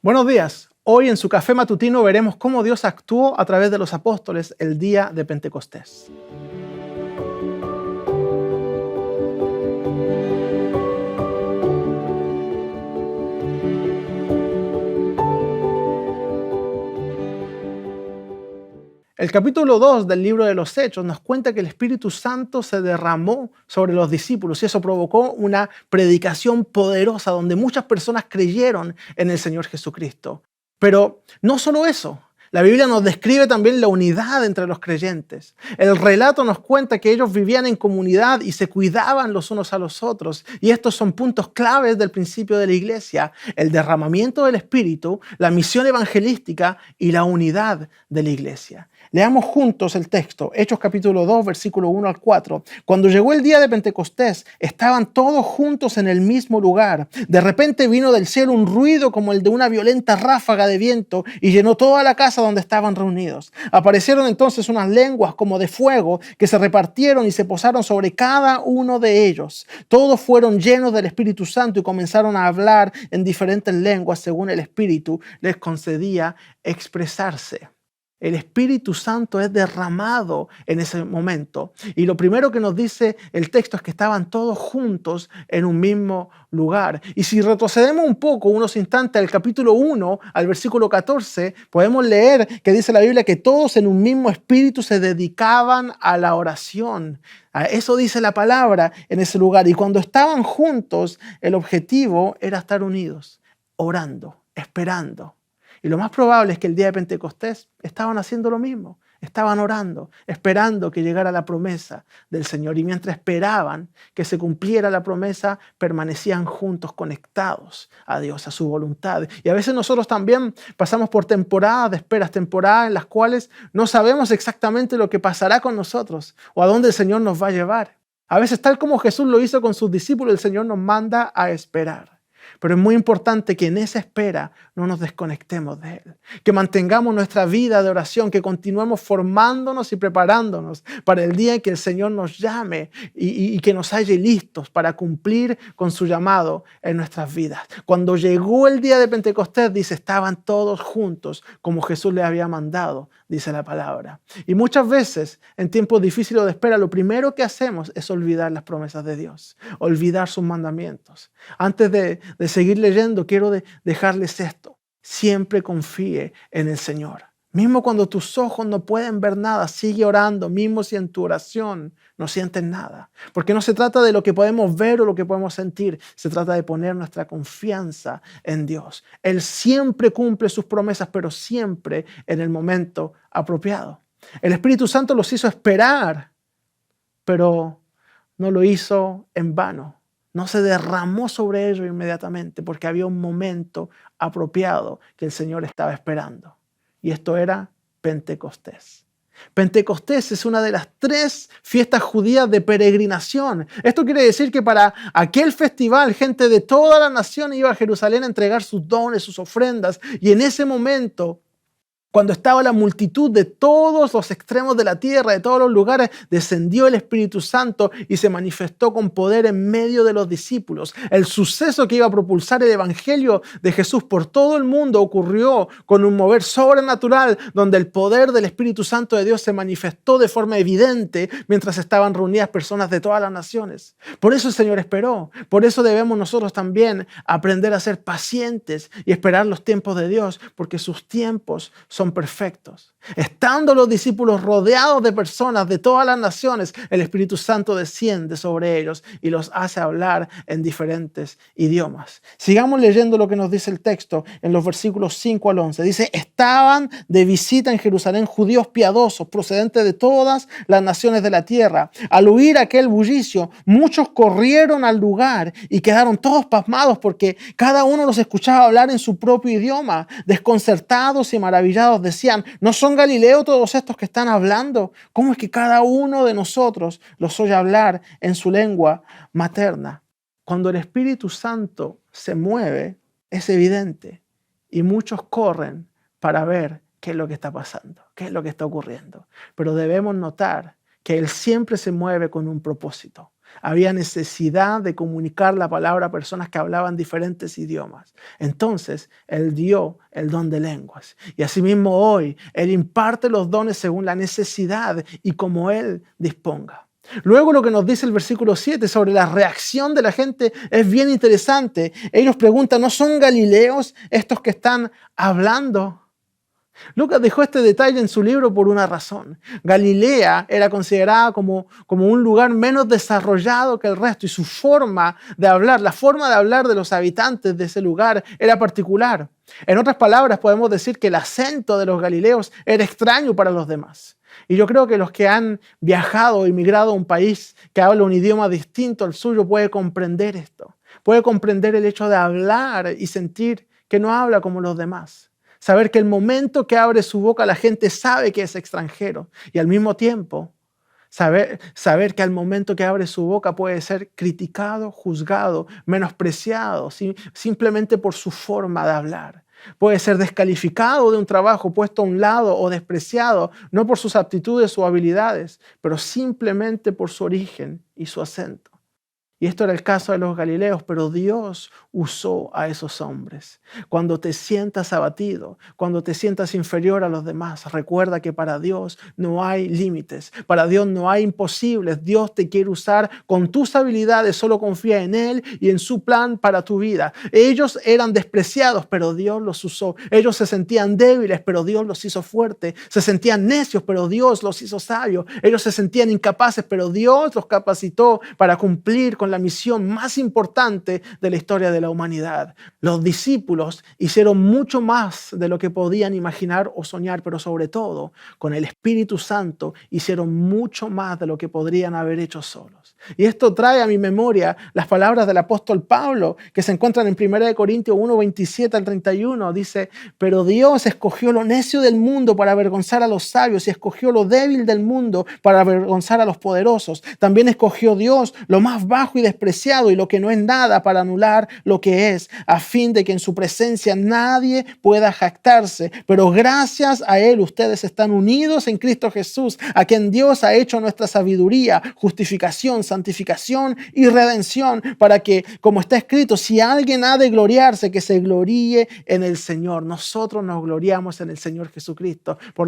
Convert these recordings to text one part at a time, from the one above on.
Buenos días. Hoy en su café matutino veremos cómo Dios actuó a través de los apóstoles el día de Pentecostés. El capítulo 2 del libro de los Hechos nos cuenta que el Espíritu Santo se derramó sobre los discípulos y eso provocó una predicación poderosa donde muchas personas creyeron en el Señor Jesucristo. Pero no solo eso. La Biblia nos describe también la unidad entre los creyentes. El relato nos cuenta que ellos vivían en comunidad y se cuidaban los unos a los otros. Y estos son puntos claves del principio de la iglesia: el derramamiento del Espíritu, la misión evangelística y la unidad de la iglesia. Leamos juntos el texto, Hechos capítulo 2, versículo 1 al 4. Cuando llegó el día de Pentecostés, estaban todos juntos en el mismo lugar. De repente vino del cielo un ruido como el de una violenta ráfaga de viento y llenó toda la casa donde estaban reunidos. Aparecieron entonces unas lenguas como de fuego que se repartieron y se posaron sobre cada uno de ellos. Todos fueron llenos del Espíritu Santo y comenzaron a hablar en diferentes lenguas según el Espíritu les concedía expresarse. El Espíritu Santo es derramado en ese momento. Y lo primero que nos dice el texto es que estaban todos juntos en un mismo lugar. Y si retrocedemos un poco, unos instantes, al capítulo 1, al versículo 14, podemos leer que dice la Biblia que todos en un mismo espíritu se dedicaban a la oración. Eso dice la palabra en ese lugar. Y cuando estaban juntos, el objetivo era estar unidos, orando, esperando. Y lo más probable es que el día de Pentecostés estaban haciendo lo mismo. Estaban orando, esperando que llegara la promesa del Señor. Y mientras esperaban que se cumpliera la promesa, permanecían juntos, conectados a Dios, a su voluntad. Y a veces nosotros también pasamos por temporadas de esperas, temporadas en las cuales no sabemos exactamente lo que pasará con nosotros o a dónde el Señor nos va a llevar. A veces, tal como Jesús lo hizo con sus discípulos, el Señor nos manda a esperar. Pero es muy importante que en esa espera no nos desconectemos de Él, que mantengamos nuestra vida de oración, que continuemos formándonos y preparándonos para el día en que el Señor nos llame y que nos halle listos para cumplir con su llamado en nuestras vidas. Cuando llegó el día de Pentecostés, dice, estaban todos juntos como Jesús les había mandado, dice la palabra. Y muchas veces en tiempos difíciles de espera, lo primero que hacemos es olvidar las promesas de Dios, olvidar sus mandamientos. Antes de seguir leyendo, quiero dejarles esto. Siempre confíe en el Señor. Mismo cuando tus ojos no pueden ver nada, sigue orando, mismo si en tu oración no sientes nada. Porque no se trata de lo que podemos ver o lo que podemos sentir, se trata de poner nuestra confianza en Dios. Él siempre cumple sus promesas, pero siempre en el momento apropiado. El Espíritu Santo los hizo esperar, pero no lo hizo en vano. No se derramó sobre ellos inmediatamente porque había un momento apropiado que el Señor estaba esperando. Y esto era Pentecostés. Pentecostés es una de las 3 fiestas judías de peregrinación. Esto quiere decir que para aquel festival, gente de toda la nación iba a Jerusalén a entregar sus dones, sus ofrendas. Y en ese momento, cuando estaba la multitud de todos los extremos de la tierra, de todos los lugares, descendió el Espíritu Santo y se manifestó con poder en medio de los discípulos. El suceso que iba a propulsar el Evangelio de Jesús por todo el mundo ocurrió con un mover sobrenatural donde el poder del Espíritu Santo de Dios se manifestó de forma evidente mientras estaban reunidas personas de todas las naciones. Por eso el Señor esperó. Por eso debemos nosotros también aprender a ser pacientes y esperar los tiempos de Dios, porque sus tiempos son perfectos. Estando los discípulos rodeados de personas de todas las naciones, el Espíritu Santo desciende sobre ellos y los hace hablar en diferentes idiomas. Sigamos leyendo lo que nos dice el texto en los versículos 5 al 11. Dice, estaban de visita en Jerusalén judíos piadosos procedentes de todas las naciones de la tierra. Al oír aquel bullicio, muchos corrieron al lugar y quedaron todos pasmados porque cada uno los escuchaba hablar en su propio idioma. Desconcertados y maravillados decían, ¿no son galileos todos estos que están hablando? ¿Cómo es que cada uno de nosotros los oye hablar en su lengua materna? Cuando el Espíritu Santo se mueve, es evidente y muchos corren para ver qué es lo que está pasando, qué es lo que está ocurriendo. Pero debemos notar que Él siempre se mueve con un propósito. Había necesidad de comunicar la palabra a personas que hablaban diferentes idiomas. Entonces, Él dio el don de lenguas. Y asimismo hoy, Él imparte los dones según la necesidad y como Él disponga. Luego lo que nos dice el versículo 7 sobre la reacción de la gente es bien interesante. Ellos preguntan, ¿no son galileos estos que están hablando? Lucas dejó este detalle en su libro por una razón. Galilea era considerada como un lugar menos desarrollado que el resto y su forma de hablar, la forma de hablar de los habitantes de ese lugar era particular. En otras palabras, podemos decir que el acento de los galileos era extraño para los demás. Y yo creo que los que han viajado o emigrado a un país que habla un idioma distinto al suyo puede comprender esto. Puede comprender el hecho de hablar y sentir que no habla como los demás. Saber que el momento que abre su boca la gente sabe que es extranjero. Y al mismo tiempo, saber que al momento que abre su boca puede ser criticado, juzgado, menospreciado, simplemente por su forma de hablar. Puede ser descalificado de un trabajo, puesto a un lado o despreciado, no por sus aptitudes o habilidades, pero simplemente por su origen y su acento. Y esto era el caso de los galileos, pero Dios usó a esos hombres. Cuando te sientas abatido, cuando te sientas inferior a los demás, recuerda que para Dios no hay límites, para Dios no hay imposibles. Dios te quiere usar con tus habilidades, solo confía en Él y en su plan para tu vida. Ellos eran despreciados, pero Dios los usó. Ellos se sentían débiles, pero Dios los hizo fuertes. Se sentían necios, pero Dios los hizo sabios. Ellos se sentían incapaces, pero Dios los capacitó para cumplir con la misión más importante de la historia de la humanidad. Los discípulos hicieron mucho más de lo que podían imaginar o soñar, pero sobre todo, con el Espíritu Santo hicieron mucho más de lo que podrían haber hecho solos. Y esto trae a mi memoria las palabras del apóstol Pablo, que se encuentran en 1 Corintios 1, 27 al 31. Dice, pero Dios escogió lo necio del mundo para avergonzar a los sabios y escogió lo débil del mundo para avergonzar a los poderosos. También escogió Dios lo más bajo y despreciado y lo que no es nada para anular lo que es, a fin de que en su presencia nadie pueda jactarse. Pero gracias a Él ustedes están unidos en Cristo Jesús, a quien Dios ha hecho nuestra sabiduría, justificación, santificación y redención, para que, como está escrito, si alguien ha de gloriarse, que se gloríe en el Señor. Nosotros nos gloriamos en el Señor Jesucristo, por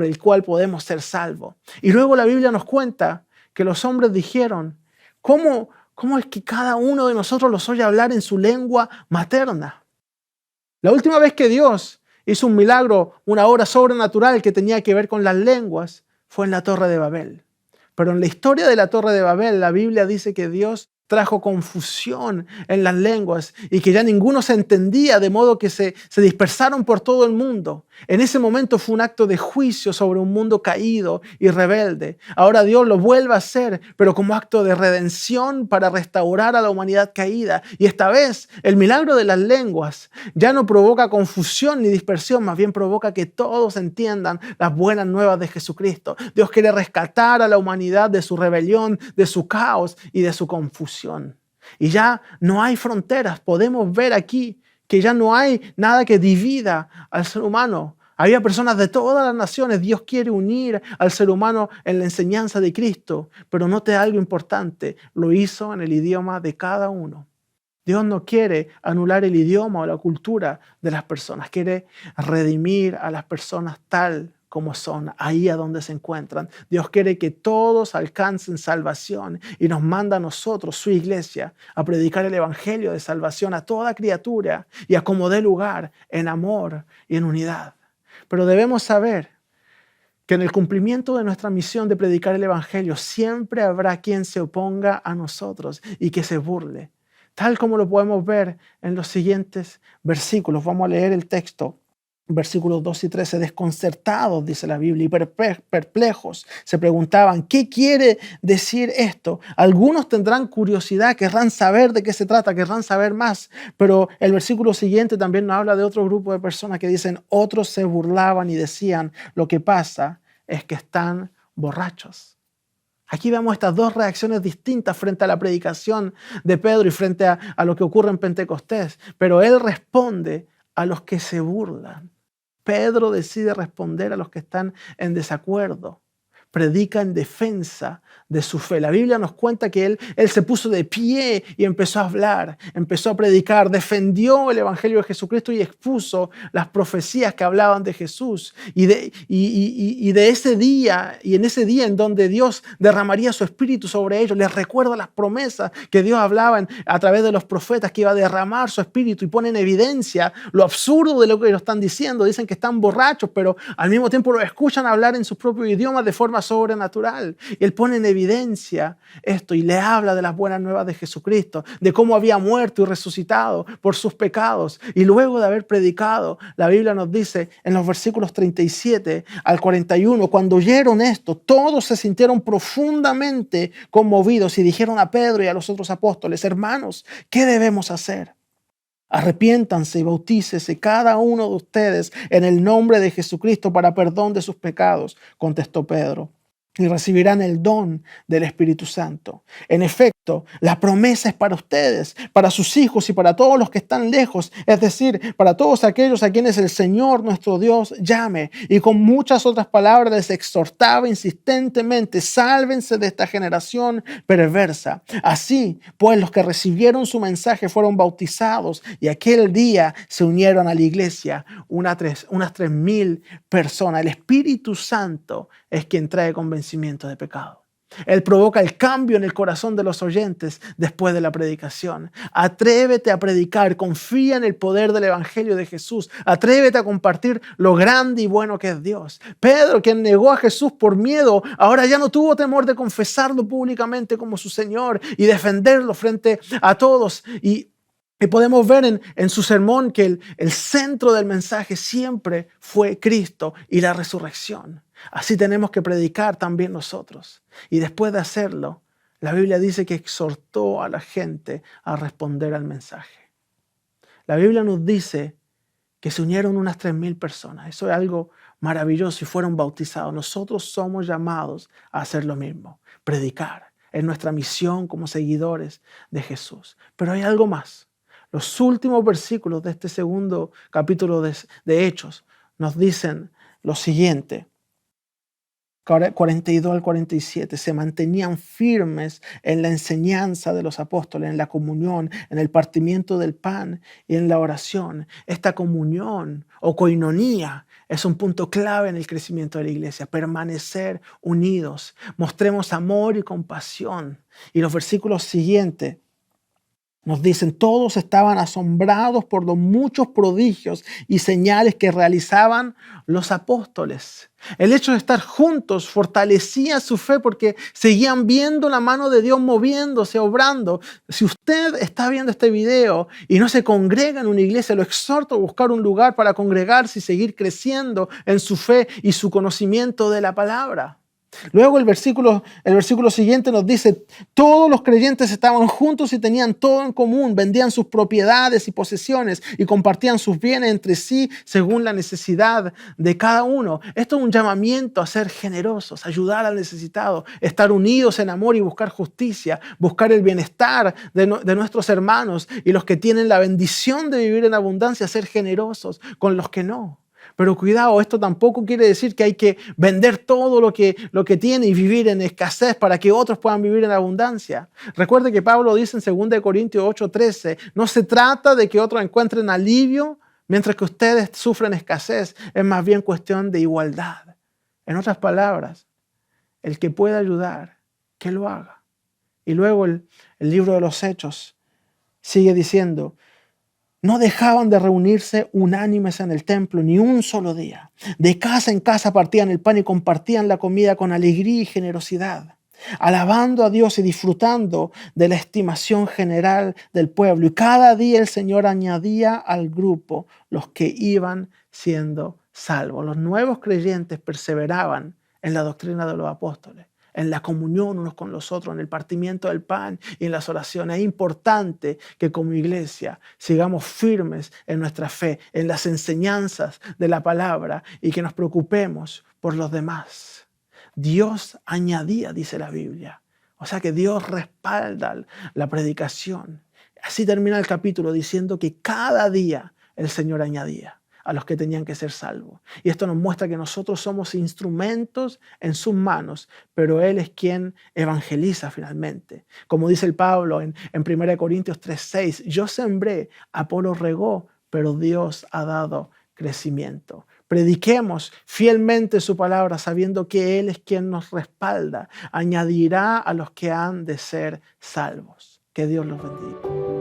el cual podemos ser salvos. Y luego la Biblia nos cuenta que los hombres dijeron, ¿Cómo es que cada uno de nosotros los oye hablar en su lengua materna? La última vez que Dios hizo un milagro, una obra sobrenatural que tenía que ver con las lenguas, fue en la Torre de Babel. Pero en la historia de la Torre de Babel, la Biblia dice que Dios trajo confusión en las lenguas y que ya ninguno se entendía, de modo que se dispersaron por todo el mundo. En ese momento fue un acto de juicio sobre un mundo caído y rebelde. Ahora Dios lo vuelve a hacer, pero como acto de redención para restaurar a la humanidad caída. Y esta vez el milagro de las lenguas ya no provoca confusión ni dispersión, más bien provoca que todos entiendan las buenas nuevas de Jesucristo. Dios quiere rescatar a la humanidad de su rebelión, de su caos y de su confusión. Y ya no hay fronteras. Podemos ver aquí que ya no hay nada que divida al ser humano. Había personas de todas las naciones. Dios quiere unir al ser humano en la enseñanza de Cristo. Pero note algo importante. Lo hizo en el idioma de cada uno. Dios no quiere anular el idioma o la cultura de las personas. Quiere redimir a las personas tal como son, ahí a donde se encuentran. Dios quiere que todos alcancen salvación y nos manda a nosotros, su iglesia, a predicar el evangelio de salvación a toda criatura y a como dé lugar en amor y en unidad. Pero debemos saber que en el cumplimiento de nuestra misión de predicar el evangelio siempre habrá quien se oponga a nosotros y que se burle, tal como lo podemos ver en los siguientes versículos. Vamos a leer el texto. Versículos 2 y 13, desconcertados, dice la Biblia, y perplejos, se preguntaban, ¿qué quiere decir esto? Algunos tendrán curiosidad, querrán saber de qué se trata, querrán saber más, pero el versículo siguiente también nos habla de otro grupo de personas que dicen, otros se burlaban y decían, lo que pasa es que están borrachos. Aquí vemos estas dos reacciones distintas frente a la predicación de Pedro y frente a lo que ocurre en Pentecostés, pero él responde a los que se burlan. Pedro decide responder a los que están en desacuerdo. predica en defensa de su fe. La Biblia nos cuenta que él se puso de pie y empezó a hablar, empezó a predicar, defendió el Evangelio de Jesucristo y expuso las profecías que hablaban de Jesús. Y de ese día, y en ese día en donde Dios derramaría su espíritu sobre ellos, les recuerda las promesas que Dios hablaba a través de los profetas, que iba a derramar su espíritu, y pone en evidencia lo absurdo de lo que ellos están diciendo. Dicen que están borrachos, pero al mismo tiempo lo escuchan hablar en sus propios idiomas de forma sobrenatural. Y él pone en evidencia esto y le habla de las buenas nuevas de Jesucristo, de cómo había muerto y resucitado por sus pecados. Y luego de haber predicado, la Biblia nos dice en los versículos 37 al 41, cuando oyeron esto, todos se sintieron profundamente conmovidos y dijeron a Pedro y a los otros apóstoles: hermanos, ¿qué debemos hacer? Arrepiéntanse y bautícese cada uno de ustedes en el nombre de Jesucristo para perdón de sus pecados, contestó Pedro, y recibirán el don del Espíritu Santo. En efecto, la promesa es para ustedes, para sus hijos y para todos los que están lejos, es decir, para todos aquellos a quienes el Señor nuestro Dios llame. Y con muchas otras palabras les exhortaba insistentemente: sálvense de esta generación perversa. Así, pues, los que recibieron su mensaje fueron bautizados, y aquel día se unieron a la iglesia unas 3,000 personas. El Espíritu Santo es quien trae convencimiento de pecado. Él provoca el cambio en el corazón de los oyentes después de la predicación. Atrévete a predicar, confía en el poder del Evangelio de Jesús. Atrévete a compartir lo grande y bueno que es Dios. Pedro, quien negó a Jesús por miedo, ahora ya no tuvo temor de confesarlo públicamente como su Señor y defenderlo frente a todos. Y podemos ver en su sermón que el centro del mensaje siempre fue Cristo y la resurrección. Así tenemos que predicar también nosotros. Y después de hacerlo, la Biblia dice que exhortó a la gente a responder al mensaje. La Biblia nos dice que se unieron unas 3,000 personas. Eso es algo maravilloso y fueron bautizados. Nosotros somos llamados a hacer lo mismo, predicar. Es nuestra misión como seguidores de Jesús. Pero hay algo más. Los últimos versículos de este segundo capítulo de Hechos nos dicen lo siguiente. 42 al 47, se mantenían firmes en la enseñanza de los apóstoles, en la comunión, en el partimiento del pan y en la oración. Esta comunión o coinonía es un punto clave en el crecimiento de la iglesia. Permanecer unidos. Mostremos amor y compasión. Y los versículos siguientes nos dicen: todos estaban asombrados por los muchos prodigios y señales que realizaban los apóstoles. El hecho de estar juntos fortalecía su fe porque seguían viendo la mano de Dios moviéndose, obrando. Si usted está viendo este video y no se congrega en una iglesia, lo exhorto a buscar un lugar para congregarse y seguir creciendo en su fe y su conocimiento de la palabra. Luego el versículo siguiente nos dice: todos los creyentes estaban juntos y tenían todo en común, vendían sus propiedades y posesiones y compartían sus bienes entre sí según la necesidad de cada uno. Esto es un llamamiento a ser generosos, ayudar al necesitado, estar unidos en amor y buscar justicia, buscar el bienestar de nuestros hermanos y los que tienen la bendición de vivir en abundancia, ser generosos con los que no. Pero cuidado, esto tampoco quiere decir que hay que vender todo lo que tiene y vivir en escasez para que otros puedan vivir en abundancia. Recuerde que Pablo dice en 2 Corintios 8:13, no se trata de que otros encuentren alivio mientras que ustedes sufren escasez, es más bien cuestión de igualdad. En otras palabras, el que pueda ayudar, que lo haga. Y luego el libro de los Hechos sigue diciendo: no dejaban de reunirse unánimes en el templo ni un solo día. De casa en casa partían el pan y compartían la comida con alegría y generosidad, alabando a Dios y disfrutando de la estimación general del pueblo. Y cada día el Señor añadía al grupo los que iban siendo salvos. Los nuevos creyentes perseveraban en la doctrina de los apóstoles, en la comunión unos con los otros, en el partimiento del pan y en las oraciones. Es importante que como iglesia sigamos firmes en nuestra fe, en las enseñanzas de la palabra y que nos preocupemos por los demás. Dios añadía, dice la Biblia. O sea que Dios respalda la predicación. Así termina el capítulo diciendo que cada día el Señor añadía. a los que tenían que ser salvos. Y esto nos muestra que nosotros somos instrumentos en sus manos, pero Él es quien evangeliza finalmente. Como dice el Pablo en 1 Corintios 3:6, yo sembré, Apolo regó, pero Dios ha dado crecimiento. Prediquemos fielmente su palabra sabiendo que Él es quien nos respalda. Añadirá a los que han de ser salvos. Que Dios los bendiga.